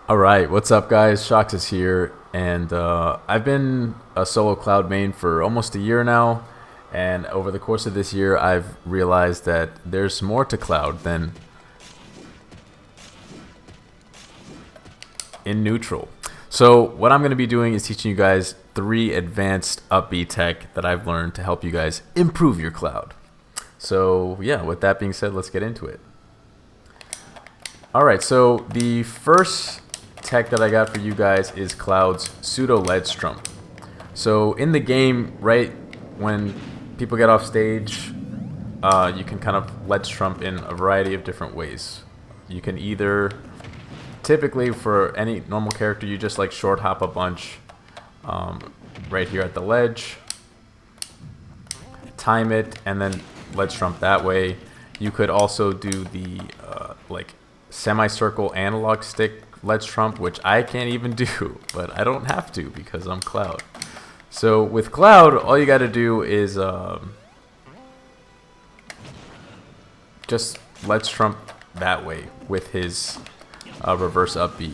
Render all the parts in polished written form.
Alright, what's up guys? Shox is here, and I've been a solo Cloud main for almost a year now, and over the course of this year I've realized that there's more to Cloud than in neutral. So what I'm going to be doing is teaching you guys 3 advanced up B tech that I've learned to help you guys improve your Cloud. So yeah, with that being said, let's get into it. Alright, so the first tech that I got for you guys is Cloud's Pseudo ledge trump. So in the game, right when people get off stage, you can kind of ledge trump in a variety of different ways. You can either, typically for any normal character, you just like short hop a bunch right here at the ledge, time it, and then ledge trump that way. You could also do the like semicircle analog stick ledge trump, which I can't even do, but I don't have to because I'm Cloud. So with Cloud, all you got to do is just ledge trump that way with his reverse up B,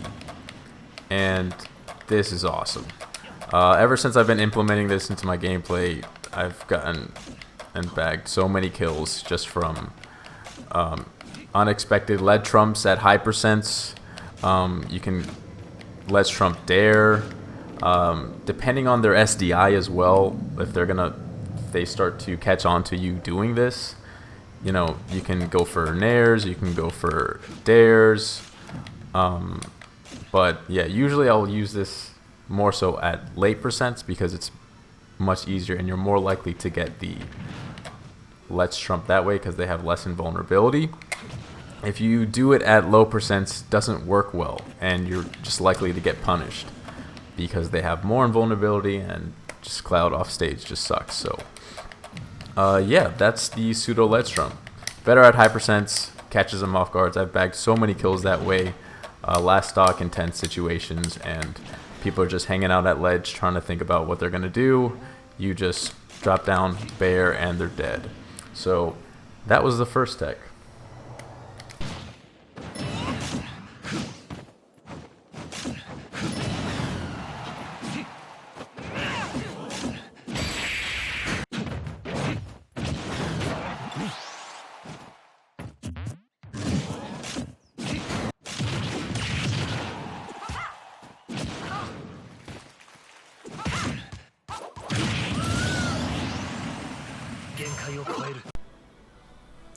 and this is awesome. Ever since I've been implementing this into my gameplay, I've gotten and bagged so many kills just from unexpected lead trumps at high percents. You can ledge trump dare, depending on their SDI as well. If they start to catch on to you doing this, you know, you can go for nairs, you can go for dares. But yeah, usually I'll use this more so at late percents because it's much easier and you're more likely to get the ledge trump that way because they have less invulnerability. If you do it at low percents, doesn't work well, and you're just likely to get punished because they have more invulnerability, and just Cloud off stage just sucks. So yeah, that's the pseudo ledge trump. Better at high percents, catches them off guards. I've bagged so many kills that way. Last stock in tense situations, and people are just hanging out at ledge trying to think about what they're gonna do. You just drop down, bear, and they're dead. So that was the first tech.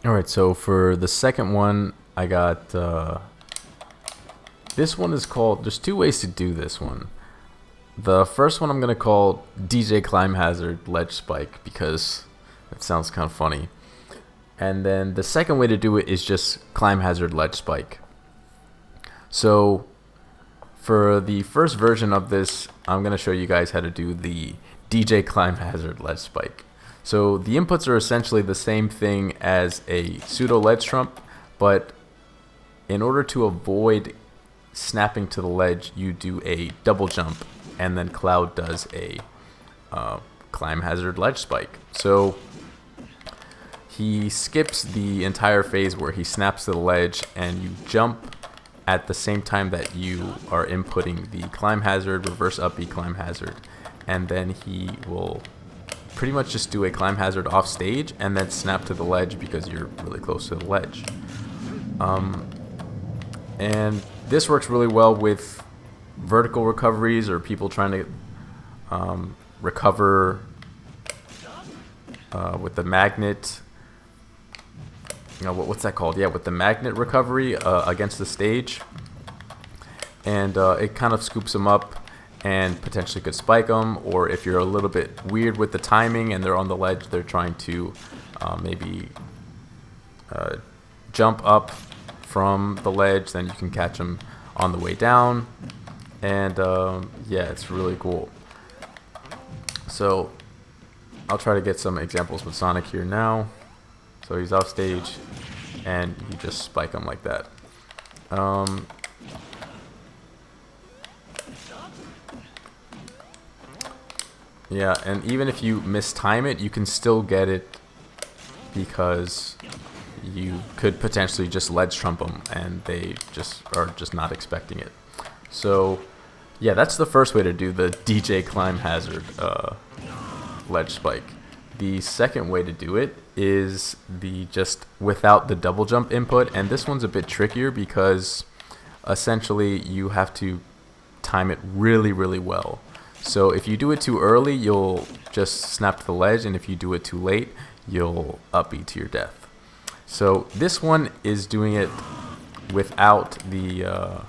Alright, so for the second one, I got, this one is called, there's 2 ways to do this one. The first one I'm going to call DJ Climhazzard Ledge Spike because it sounds kind of funny. And then the second way to do it is just Climhazzard Ledge Spike. So for the first version of this, I'm going to show you guys how to do the DJ Climhazzard Ledge Spike. So the inputs are essentially the same thing as a pseudo ledge trump, but in order to avoid snapping to the ledge, you do a double jump, and then Cloud does a Climhazzard ledge spike. So he skips the entire phase where he snaps to the ledge, and you jump at the same time that you are inputting the Climhazzard, reverse up B Climhazzard, and then he will pretty much just do a Climhazzard off stage and then snap to the ledge because you're really close to the ledge. And this works really well with vertical recoveries or people trying to recover with the magnet. You know, what's that called? Yeah, with the magnet recovery against the stage. And it kind of scoops them up and potentially could spike them, or if you're a little bit weird with the timing and they're on the ledge, they're trying to maybe jump up from the ledge, then you can catch them on the way down, and yeah, it's really cool. So I'll try to get some examples with Sonic here now. So he's off stage and you just spike him like that. Yeah, and even if you mistime it, you can still get it because you could potentially just ledge trump them and they just are just not expecting it. So yeah, that's the first way to do the DJ Climhazzard ledge spike. The second way to do it is the just without the double jump input, and this one's a bit trickier because essentially you have to time it really, really well. So if you do it too early, you'll just snap to the ledge, and if you do it too late, you'll up B to your death. So this one is doing it without the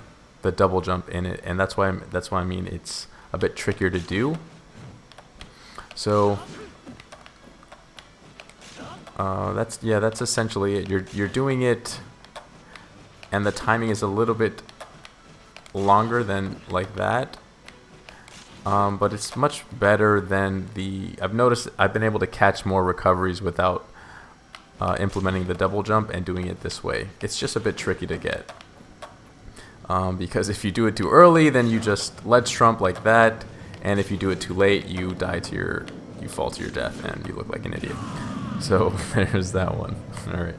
double jump in it, and that's why I mean it's a bit trickier to do. So that's essentially it. You're doing it, and the timing is a little bit longer than like that. But it's much better than I've noticed I've been able to catch more recoveries without implementing the double jump and doing it this way. It's just a bit tricky to get. Because if you do it too early, then you just ledge trump like that, and if you do it too late, you fall to your death and you look like an idiot. So there's that one. All right.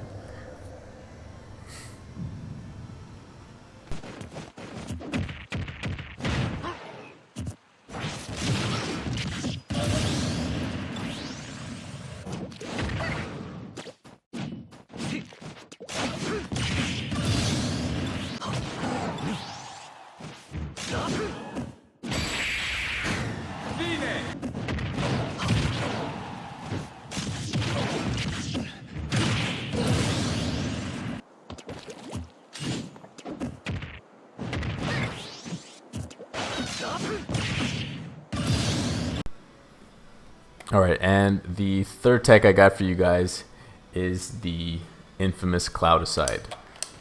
Alright, and the third tech I got for you guys is the infamous Cloudcide.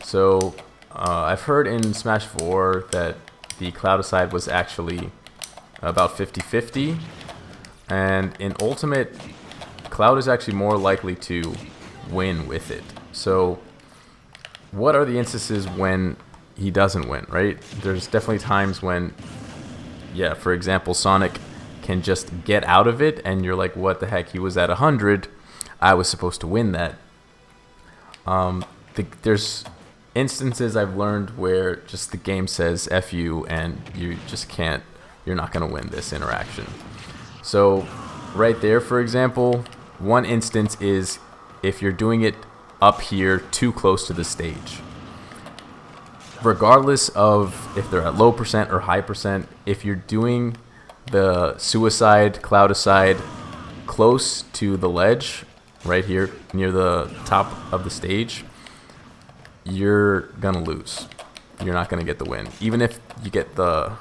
So, I've heard in Smash 4 that the Cloudcide was actually about 50-50, and in Ultimate, Cloud is actually more likely to win with it. So, what are the instances when he doesn't win, right? There's definitely times when, yeah, for example, Sonic can just get out of it, and you're like, what the heck, he was at 100, I was supposed to win that. There's instances I've learned where just the game says F you, and you just can't, you're not going to win this interaction. So right there, for example, one instance is if you're doing it up here too close to the stage. Regardless of if they're at low percent or high percent, if you're doing the suicide, Cloudcide close to the ledge, right here near the top of the stage, you're gonna lose. You're not gonna get the win. Even if you get the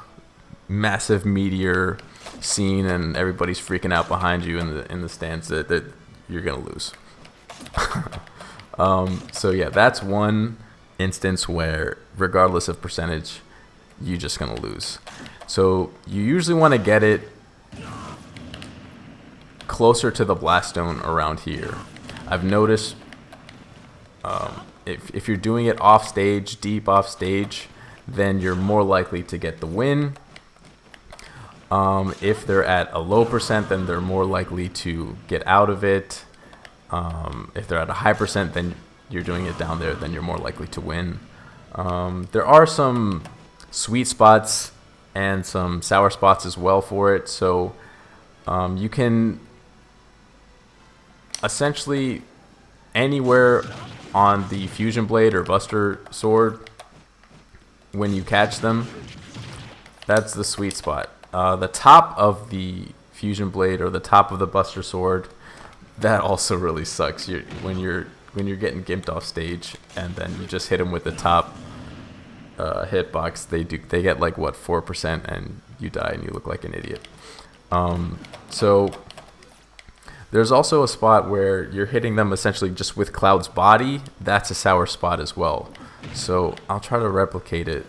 massive meteor scene and everybody's freaking out behind you in the stands, that you're gonna lose. So yeah, that's one instance where regardless of percentage, you're just gonna lose. So you usually want to get it closer to the blast stone around here. I've noticed if you're doing it off stage, deep off stage, then you're more likely to get the win. If they're at a low percent, then they're more likely to get out of it. If they're at a high percent, then you're doing it down there, then you're more likely to win. There are some sweet spots and some sour spots as well for it. So you can essentially anywhere on the fusion blade or buster sword, when you catch them, that's the sweet spot. The top of the fusion blade or the top of the buster sword, that also really sucks. When you're getting gimped off stage and then you just hit them with the top hitbox, they get like what, 4%, and you die and you look like an idiot. So there's also a spot where you're hitting them essentially just with Cloud's body. That's a sour spot as well. So I'll try to replicate it.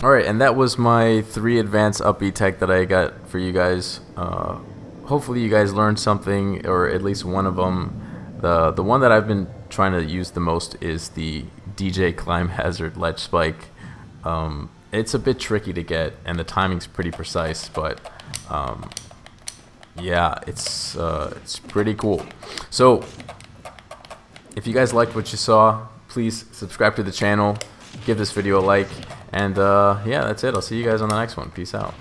Alright, and that was my 3 advanced up B tech that I got for you guys. Hopefully you guys learned something, or at least one of them. The one that I've been trying to use the most is the DJ Climhazzard ledge spike. It's a bit tricky to get, and the timing's pretty precise, but yeah, it's pretty cool. So if you guys liked what you saw, please subscribe to the channel, give this video a like, and yeah, that's it. I'll see you guys on the next one. Peace out.